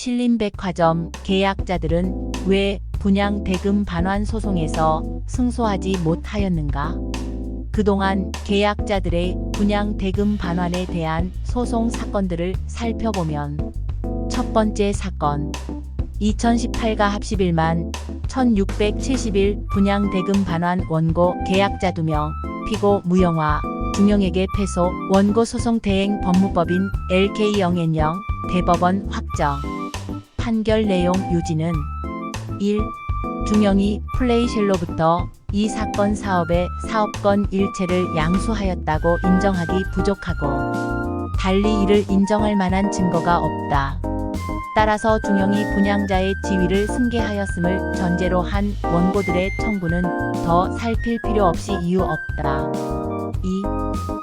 신림백화점 계약자들은 왜 분양 대금 반환 소송에서 승소하지 못하였는가? 그동안 계약자들의 분양 대금 반환에 대한 소송 사건들을 살펴보면 첫 번째 사건 2018가 합 11만 1671 분양 대금 반환 원고 계약자 2명 피고 무영화 중형에게 패소 원고 소송 대행 법무법인 LK영앤영 대법원 확정 판결 내용 요지는 1. 중형이 플레이쉘로부터 이 사건 사업의 사업권 일체를 양수하였다고 인정하기 부족하고 달리 이를 인정할 만한 증거가 없다. 따라서 중형이 분양자의 지위를 승계하였음을 전제로 한 원고들의 청구는 더 살필 필요 없이 이유 없다. 2.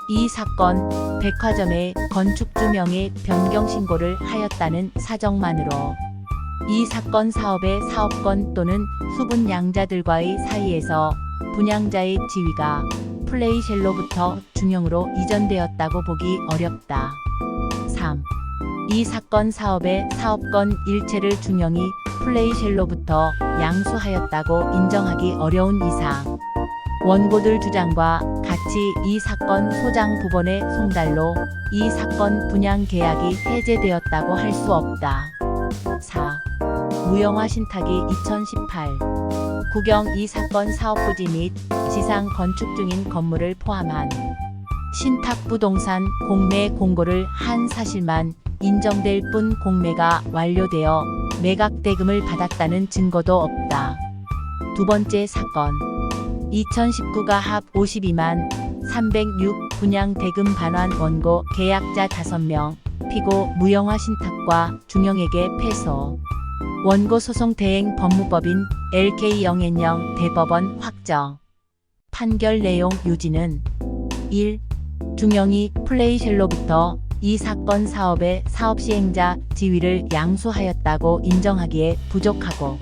이 사건 백화점의 건축주 명의 변경 신고를 하였다는 사정만으로 이 사건 사업의 사업권 또는 수분 양자들과의 사이에서 분양자의 지위가 플레이쉘로부터 중형으로 이전되었다고 보기 어렵다. 3. 이 사건 사업의 사업권 일체를 중형이 플레이쉘로부터 양수하였다고 인정하기 어려운 이상 원고들 주장과 같이 이 사건 소장 부본의 송달로 이 사건 분양 계약이 해제되었다고 할 수 없다. 4. 무영화 신탁이 2018 구경 이 사건 사업 부지 및 지상 건축 중인 건물을 포함한 신탁부동산 공매 공고를 한 사실만 인정될 뿐 공매가 완료되어 매각 대금을 받았다는 증거도 없다. 두 번째 사건 2019가 합 52만 306 분양 대금 반환 원고 계약자 5명 피고 무영화 신탁과 중형에게 패소 원고 소송 대행 법무법인 LK영앤영 대법원 확정 판결 내용 요지는 1. 중형이 플레이쉘로부터 이 사건 사업의 사업시행자 지위를 양수하였다고 인정하기에 부족하고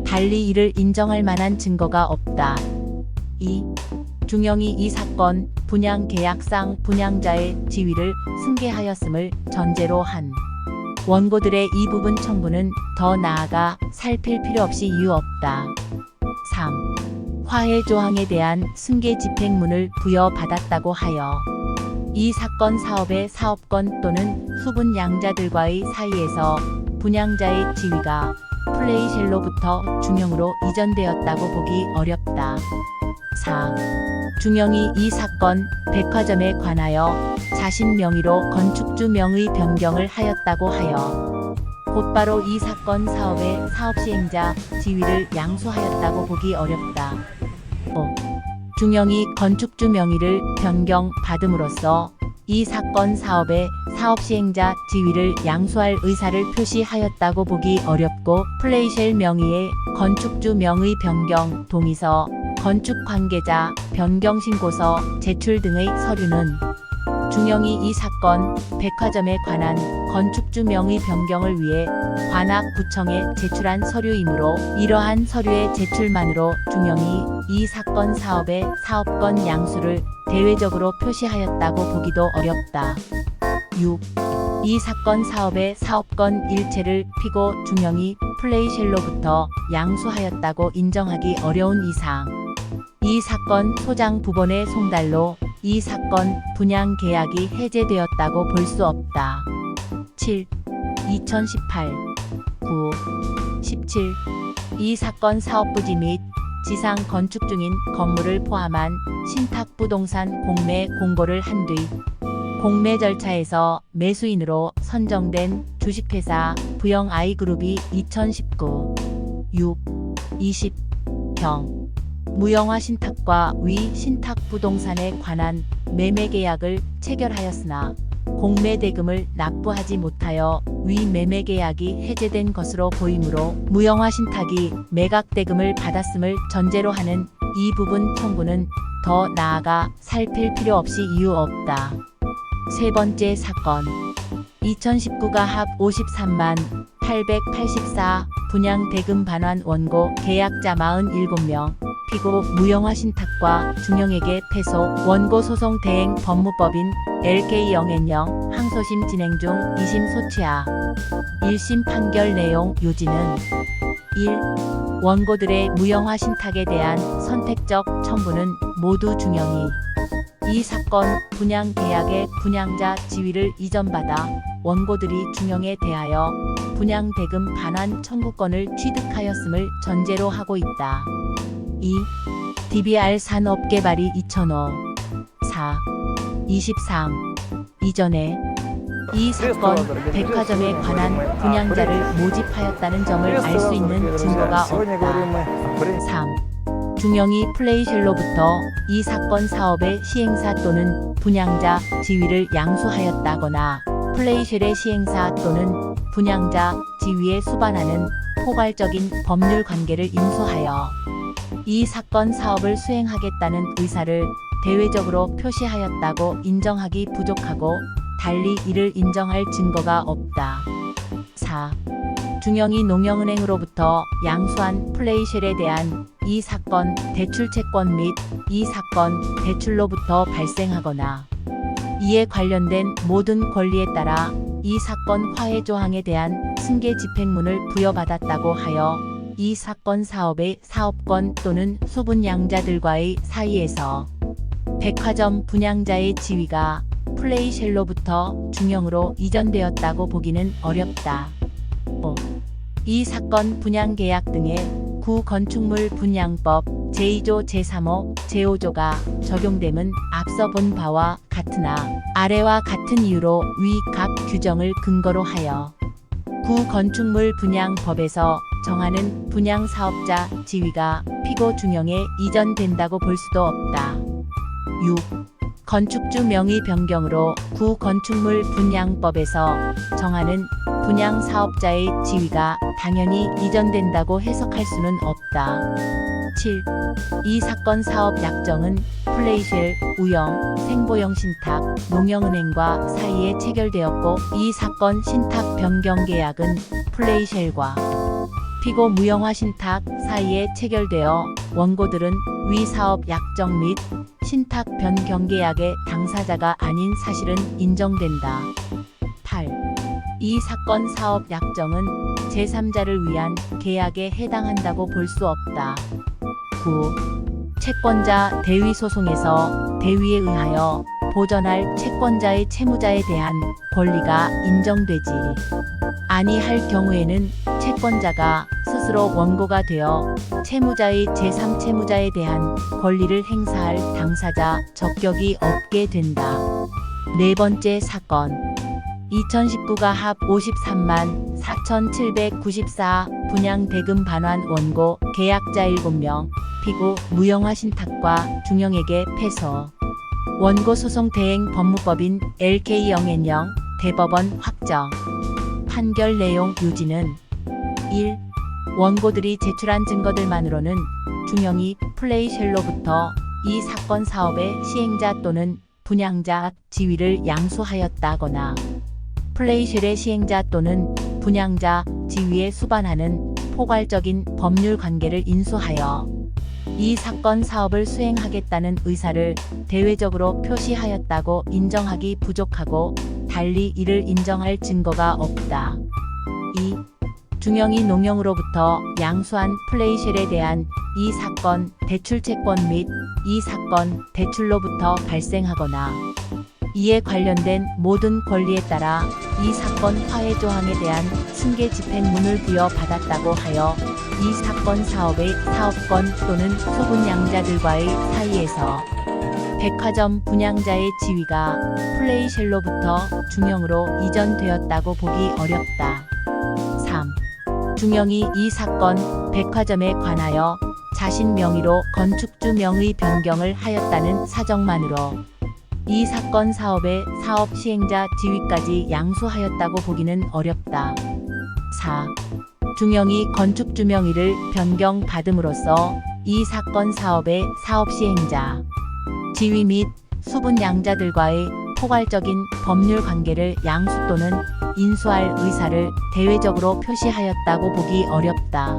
달리 이를 인정할 만한 증거가 없다. 2. 중형이 이 사건 분양 계약상 분양자의 지위를 승계하였음을 전제로 한 원고들의 이 부분 청구는 더 나아가 살필 필요 없이 이유 없다. 3. 화해 조항에 대한 승계 집행문을 부여받았다고 하여 이 사건 사업의 사업권 또는 수분 양자들과의 사이에서 분양자의 지위가 플레이쉘로부터 중형으로 이전되었다고 보기 어렵다. 4. 중형이 이 사건 백화점에 관하여 자신 명의로 건축주 명의 변경을 하였다고 하여 곧바로 이 사건 사업의 사업시행자 지위를 양수하였다고 보기 어렵다. 5. 중형이 건축주 명의를 변경받음으로써 이 사건 사업의 사업시행자 지위를 양수할 의사를 표시하였다고 보기 어렵고 플레이쉘 명의의 건축주 명의 변경 동의서, 건축 관계자 변경신고서 제출 등의 서류는 중형이 이 사건 백화점에 관한 건축주 명의 변경을 위해 관악구청에 제출한 서류이므로 이러한 서류의 제출만으로 중형이 이 사건 사업의 사업권 양수를 대외적으로 표시하였다고 보기도 어렵다. 6. 이 사건 사업의 사업권 일체를 피고 중형이 플레이쉘로부터 양수하였다고 인정하기 어려운 이상 이 사건 소장 부본의 송달로 이 사건 분양 계약이 해제되었다고 볼 수 없다. 7. 2018 9. 17. 이 사건 사업부지 및 지상 건축 중인 건물을 포함한 신탁부동산 공매 공고를 한 뒤 공매 절차에서 매수인으로 선정된 주식회사 부영아이그룹이 2019 6. 20 경 무영화 신탁과 위 신탁부동산에 관한 매매계약을 체결하였으나 공매대금을 납부하지 못하여 위 매매계약이 해제된 것으로 보이므로 무영화 신탁이 매각대금을 받았음을 전제로 하는 이 부분 청구는 더 나아가 살필 필요 없이 이유 없다. 세 번째 사건 2019가 합 53만 884 분양 대금 반환 원고 계약자 47명 피고 무형화 신탁과 중형에게 패소. 원고 소송 대행 법무법인 LK0N0 항소심 진행 중 2심 소취하. 1심 판결 내용. 요지는 1. 원고들의 무형화 신탁에 대한 선택적 청구는 모두 중형이 이 사건 분양 계약의 분양자 지위를 이전받아 원고들이 중형에 대하여 분양 대금 반환 청구권을 취득하였음을 전제로 하고 있다. 2. DBR 산업개발이 2005. 4. 23. 이전에 이 사건 백화점에 관한 분양자를 모집하였다는 점을 알 수 있는 증거가 없다. 3. 중형이 플레이쉘로부터 이 사건 사업의 시행사 또는 분양자 지위를 양수하였다거나 플레이쉘의 시행사 또는 분양자 지위에 수반하는 포괄적인 법률 관계를 인수하여 이 사건 사업을 수행하겠다는 의사를 대외적으로 표시하였다고 인정하기 부족하고 달리 이를 인정할 증거가 없다. 4. 중형이 농영은행으로부터 양수한 플레이쉘에 대한 이 사건 대출 채권 및 이 사건 대출로부터 발생하거나 이에 관련된 모든 권리에 따라 이 사건 화해 조항에 대한 승계 집행문을 부여받았다고 하여 이 사건 사업의 사업권 또는 소분양자들과의 사이에서 백화점 분양자의 지위가 플레이쉘로부터 중형으로 이전되었다고 보기는 어렵다. 5. 이 사건 분양계약 등의 구건축물 분양법 제2조 제3호 제5조가 적용됨은 앞서 본 바와 같으나 아래와 같은 이유로 위 각 규정을 근거로 하여 구건축물 분양법에서 정하는 분양사업자 지위가 피고 중형에 이전된다고 볼 수도 없다. 6. 건축주 명의 변경으로 구건축물 분양법에서 정하는 분양사업자의 지위가 당연히 이전된다고 해석할 수는 없다. 7. 이 사건 사업 약정은 플레이쉘, 우영, 생보영 신탁, 농영은행과 사이에 체결되었고 이 사건 신탁 변경 계약은 플레이쉘과 피고 무형화 신탁 사이에 체결되어 원고들은 위 사업 약정 및 신탁 변경 계약의 당사자가 아닌 사실은 인정된다. 8. 이 사건 사업 약정은 제3자를 위한 계약에 해당한다고 볼 수 없다. 9. 채권자 대위 소송에서 대위에 의하여 보전할 채권자의 채무자에 대한 권리가 인정되지 아니할 경우에는 채권자가 스스로 원고가 되어 채무자의 제3채무자에 대한 권리를 행사할 당사자 적격이 없게 된다. 네 번째 사건 2019가 합 53만 4,794 분양 대금 반환 원고 계약자 7명 피고 무형화 신탁과 중형에게 패소. 원고 소송 대행 법무법인 LK0N0 대법원 확정. 판결 내용. 요지는 1. 원고들이 제출한 증거들만으로는 중형이 플레이쉘로부터 이 사건 사업의 시행자 또는 분양자 지위를 양수하였다거나 플레이쉘의 시행자 또는 분양자 지위에 수반하는 포괄적인 법률 관계를 인수하여 이 사건 사업을 수행하겠다는 의사를 대외적으로 표시하였다고 인정하기 부족하고 달리 이를 인정할 증거가 없다. 2. 중형이 농영으로부터 양수한 플레이쉘에 대한 이 사건 대출채권 및 이 사건 대출로부터 발생하거나 이에 관련된 모든 권리에 따라 이 사건 화해 조항에 대한 승계 집행문을 부여받았다고 하여 이 사건 사업의 사업권 또는 소분양자들과의 사이에서 백화점 분양자의 지위가 플레이쉘로부터 중형으로 이전되었다고 보기 어렵다. 3. 중형이 이 사건 백화점에 관하여 자신 명의로 건축주 명의 변경을 하였다는 사정만으로 이 사건 사업의 사업 시행자 지위까지 양수하였다고 보기는 어렵다. 4. 중형이 건축주 명의를 변경받음으로써 이 사건 사업의 사업 시행자 지위 및 수분양자들과의 포괄적인 법률 관계를 양수 또는 인수할 의사를 대외적으로 표시하였다고 보기 어렵다.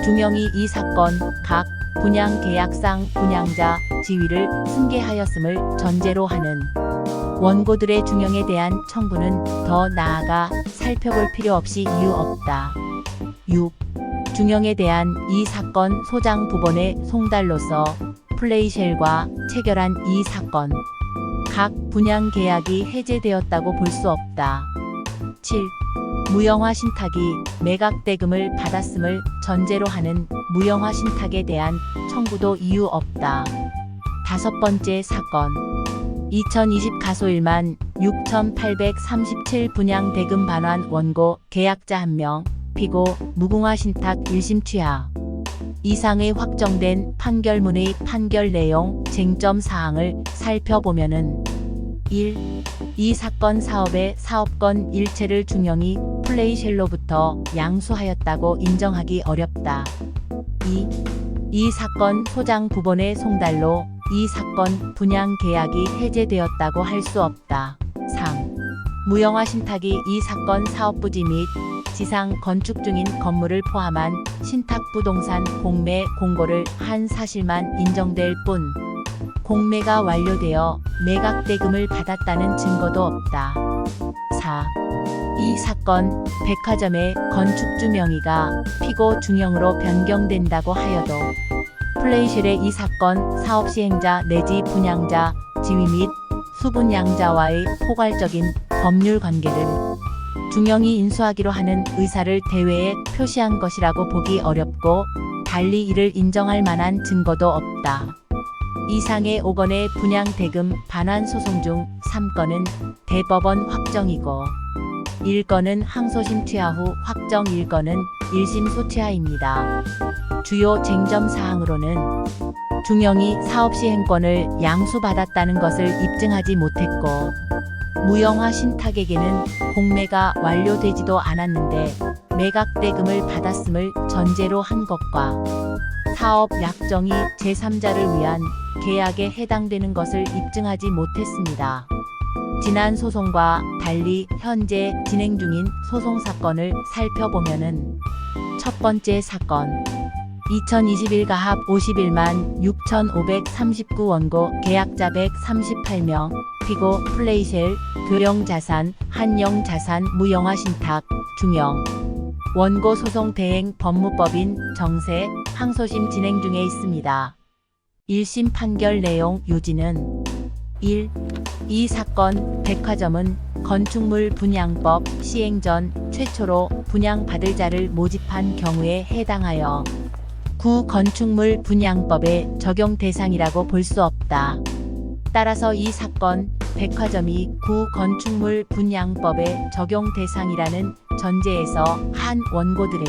중형이 이 사건 각 분양 계약상 분양자 지위를 승계하였음을 전제로 하는 원고들의 중형에 대한 청구는 더 나아가 살펴볼 필요 없이 이유 없다. 6. 중형에 대한 이 사건 소장 부본의 송달로서 플레이쉘과 체결한 이 사건 각 분양 계약이 해제되었다고 볼 수 없다. 7. 무형화 신탁이 매각 대금을 받았음을 전제로 하는 무형화 신탁에 대한 청구도 이유 없다. 다섯 번째 사건 2020 가소일만 6,837 분양 대금 반환 원고 계약자 1명 피고 무궁화 신탁 1심 취하 이상의 확정된 판결문의 판결 내용 쟁점 사항을 살펴보면은 1. 이 사건 사업의 사업권 일체를 중형이 플레이쉘로부터 양수하였다고 인정하기 어렵다. 2. 이 사건 소장 부본의 송달로 이 사건 분양 계약이 해제되었다고 할 수 없다. 3. 무형화 신탁이 이 사건 사업부지 및 지상 건축 중인 건물을 포함한 신탁 부동산 공매 공고를 한 사실만 인정될 뿐 공매가 완료되어 매각 대금을 받았다는 증거도 없다. 4. 이 사건 백화점의 건축주 명의가 피고 중형으로 변경된다고 하여도 플레이쉘의 이 사건 사업 시행자 내지 분양자 지위 및 수분양자와의 포괄적인 법률 관계를 중형이 인수하기로 하는 의사를 대외에 표시한 것이라고 보기 어렵고 달리 이를 인정할 만한 증거도 없다. 이상의 5건의 분양 대금 반환 소송 중 3건은 대법원 확정이고 1건은 항소심 취하 후 확정 1건은 1심 소취하입니다. 주요 쟁점 사항으로는 중형이 사업시행권을 양수받았다는 것을 입증하지 못했고 무형화 신탁에게는 공매가 완료되지도 않았는데 매각 대금을 받았음을 전제로 한 것과 사업 약정이 제3자를 위한 계약에 해당되는 것을 입증하지 못했습니다. 지난 소송과 달리 현재 진행 중인 소송 사건을 살펴보면은 첫 번째 사건 2021 가합 51만 6,539 원고 계약자 138명 피고 플레이쉘 교영자산 한영자산 무형화 신탁 중형 원고 소송 대행 법무법인 정세 항소심 진행 중에 있습니다. 1심 판결 내용 요지는 1. 이 사건 백화점은 건축물 분양법 시행 전 최초로 분양받을 자를 모집한 경우에 해당하여 구 건축물 분양법의 적용 대상이라고 볼 수 없다. 따라서 이 사건 백화점이 구 건축물 분양법의 적용 대상이라는 전제에서 한 원고들의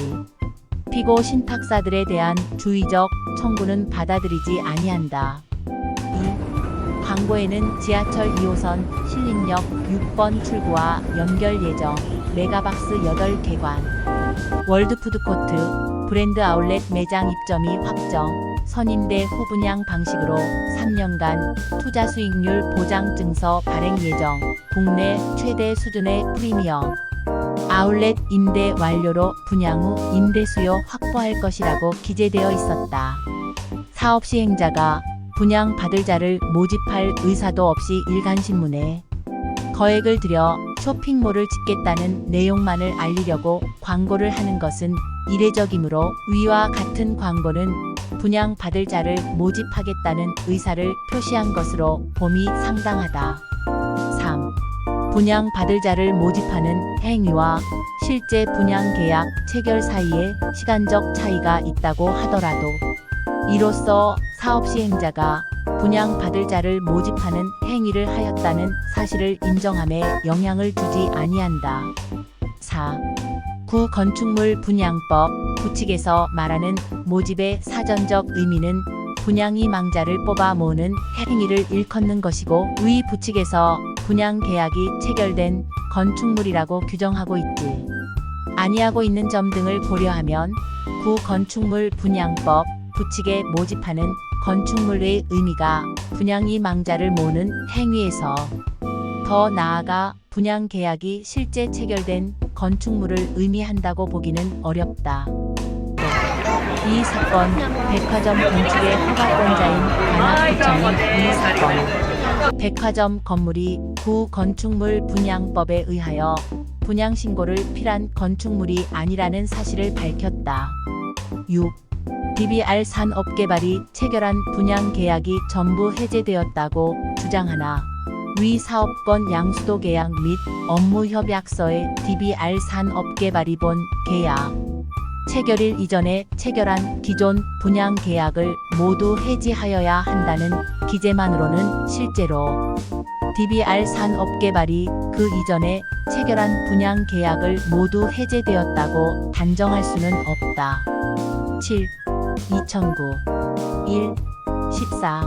피고 신탁사들에 대한 주의적 청구는 받아들이지 아니한다. 2. 광고에는 지하철 2호선 신림역 6번 출구와 연결 예정 메가박스 8개관 월드푸드코트 브랜드 아울렛 매장 입점이 확정 선임대 후분양 방식으로 3년간 투자 수익률 보장 증서 발행 예정 국내 최대 수준의 프리미엄 아울렛 임대 완료로 분양 후 임대 수요 확보할 것이라고 기재되어 있었다. 사업 시행자가 분양 받을 자를 모집할 의사도 없이 일간신문에 거액을 들여 쇼핑몰을 짓겠다는 내용만을 알리려고 광고를 하는 것은 이례적이므로 위와 같은 광고는 분양 받을 자를 모집하겠다는 의사를 표시한 것으로 봄이 상당하다. 3. 분양 받을 자를 모집하는 행위와 실제 분양 계약 체결 사이에 시간적 차이가 있다고 하더라도 이로써 사업 시행자가 분양 받을 자를 모집하는 행위를 하였다는 사실을 인정함에 영향을 주지 아니한다. 4. 구 건축물 분양법 부칙에서 말하는 모집의 사전적 의미는 분양 희망자를 뽑아 모으는 행위를 일컫는 것이고 위 부칙에서 분양 계약이 체결된 건축물이라고 규정하고 있지 아니하고 있는 점 등을 고려하면 구 건축물 분양법 부칙에 모집하는 건축물의 의미가 분양 희망자를 모으는 행위에서 더 나아가 분양 계약이 실제 체결된 건축물을 의미한다고 보기는 어렵다. 또 이 사건, 백화점 건축의 허가권자인 관악구청인 이 사건. 백화점 건물이 구건축물 분양법에 의하여 분양신고를 필한 건축물이 아니라는 사실을 밝혔다. 6. DBR 산업개발이 체결한 분양계약이 전부 해제되었다고 주장하나 위 사업권 양수도 계약 및 업무협약서에 DBR 산업개발이 본 계약 체결일 이전에 체결한 기존 분양계약을 모두 해지하여야 한다는 기재만으로는 실제로 DBR 산업개발이 그 이전에 체결한 분양계약을 모두 해제되었다고 단정할 수는 없다. 7. 2009 1. 14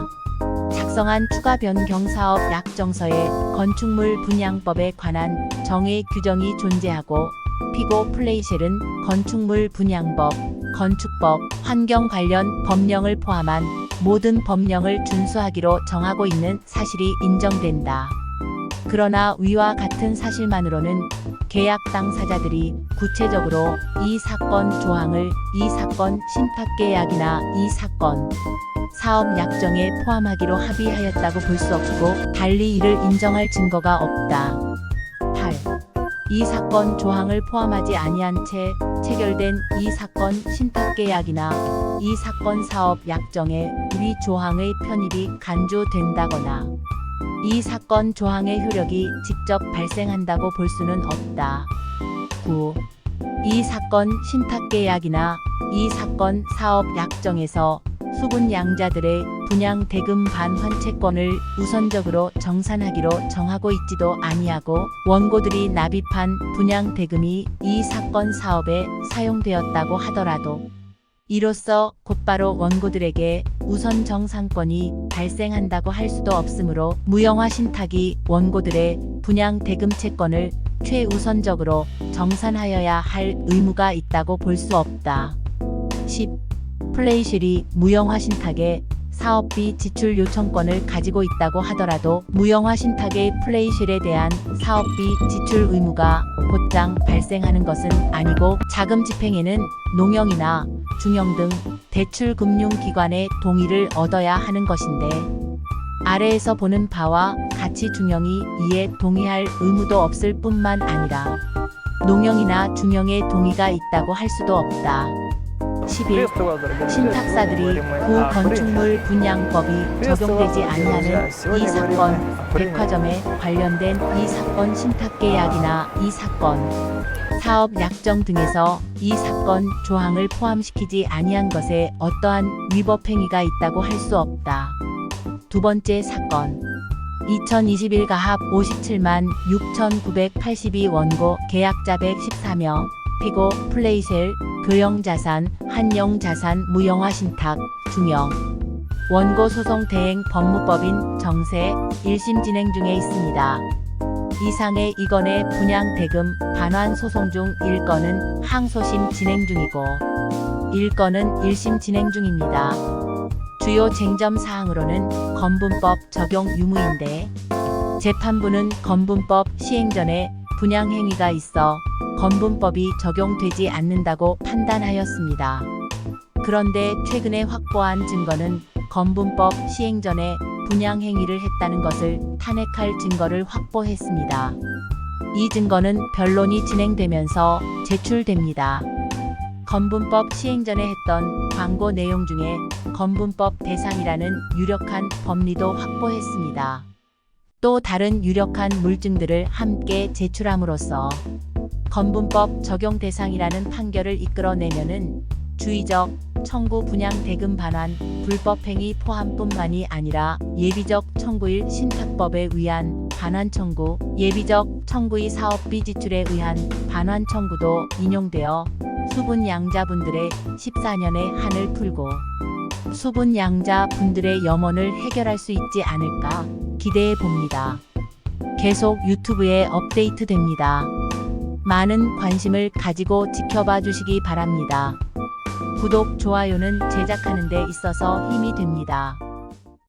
작성한 추가 변경 사업 약정서에 건축물 분양법에 관한 정의 규정이 존재하고 피고 플레이쉘은 건축물 분양법, 건축법, 환경 관련 법령을 포함한 모든 법령을 준수하기로 정하고 있는 사실이 인정된다. 그러나 위와 같은 사실만으로는 계약 당사자들이 구체적으로 이 사건 조항을 이 사건 신탁계약이나 이 사건 사업 약정에 포함하기로 합의하였다고 볼 수 없고 달리 이를 인정할 증거가 없다. 8. 이 사건 조항을 포함하지 아니한 채 체결된 이 사건 신탁계약이나 이 사건 사업 약정에 위 조항의 편입이 간주된다거나 이 사건 조항의 효력이 직접 발생한다고 볼 수는 없다. 9. 이 사건 신탁계약이나 이 사건 사업 약정에서 수분양자들의 분양 대금 반환채권을 우선적으로 정산하기로 정하고 있지도 아니하고 원고들이 납입한 분양 대금이 이 사건 사업에 사용되었다고 하더라도 이로써 곧바로 원고들에게 우선 정산권이 발생한다고 할 수도 없으므로 무형화 신탁이 원고들의 분양 대금 채권을 최우선적으로 정산하여야 할 의무가 있다고 볼 수 없다. 10. 플레이쉘이 무형화 신탁에 사업비 지출 요청권을 가지고 있다고 하더라도 무형화 신탁의 플레이쉘에 대한 사업비 지출 의무가 곧장 발생하는 것은 아니고 자금 집행에는 농영이나 중영 등 대출금융기관의 동의를 얻어야 하는 것인데 아래에서 보는 바와 같이 중영이 이에 동의할 의무도 없을 뿐만 아니라 농영이나 중영의 동의가 있다고 할 수도 없다. 11. 신탁사들이 구건축물 분양법이 적용되지 아니하는 이 사건, 백화점에 관련된 이 사건 신탁계약이나 이 사건, 사업 약정 등에서 이 사건 조항을 포함시키지 아니한 것에 어떠한 위법 행위가 있다고 할 수 없다. 두 번째 사건. 2021 가합 57만 6,982 원고 계약자 114명, 피고 플레이쉘, 교영자산, 한영자산 무형화 신탁, 중영. 원고 소송 대행 법무법인 정세 1심 진행 중에 있습니다. 이상의 2건의 분양 대금 반환 소송 중 1건은 항소심 진행 중이고 1건은 1심 진행 중입니다. 주요 쟁점 사항으로는 건분법 적용 유무인데 재판부는 건분법 시행 전에 분양 행위가 있어 건분법이 적용되지 않는다고 판단하였습니다. 그런데 최근에 확보한 증거는 건분법 시행 전에 분양 행위를 했다는 것을 탄핵할 증거를 확보했습니다. 이 증거는 변론이 진행되면서 제출됩니다. 건분법 시행 전에 했던 광고 내용 중에 건분법 대상이라는 유력한 법리도 확보했습니다. 또 다른 유력한 물증들을 함께 제출함으로써 건분법 적용 대상이라는 판결을 이끌어내면은 주의적 청구 분양 대금 반환 불법행위 포함뿐만이 아니라 예비적 청구일 신탁법에 의한 반환 청구, 예비적 청구의 사업비 지출에 의한 반환 청구도 인용되어 수분양자분들의 14년의 한을 풀고 수분양자분들의 염원을 해결할 수 있지 않을까 기대해 봅니다. 계속 유튜브에 업데이트됩니다. 많은 관심을 가지고 지켜봐 주시기 바랍니다. 구독, 좋아요는 제작하는 데 있어서 힘이 됩니다.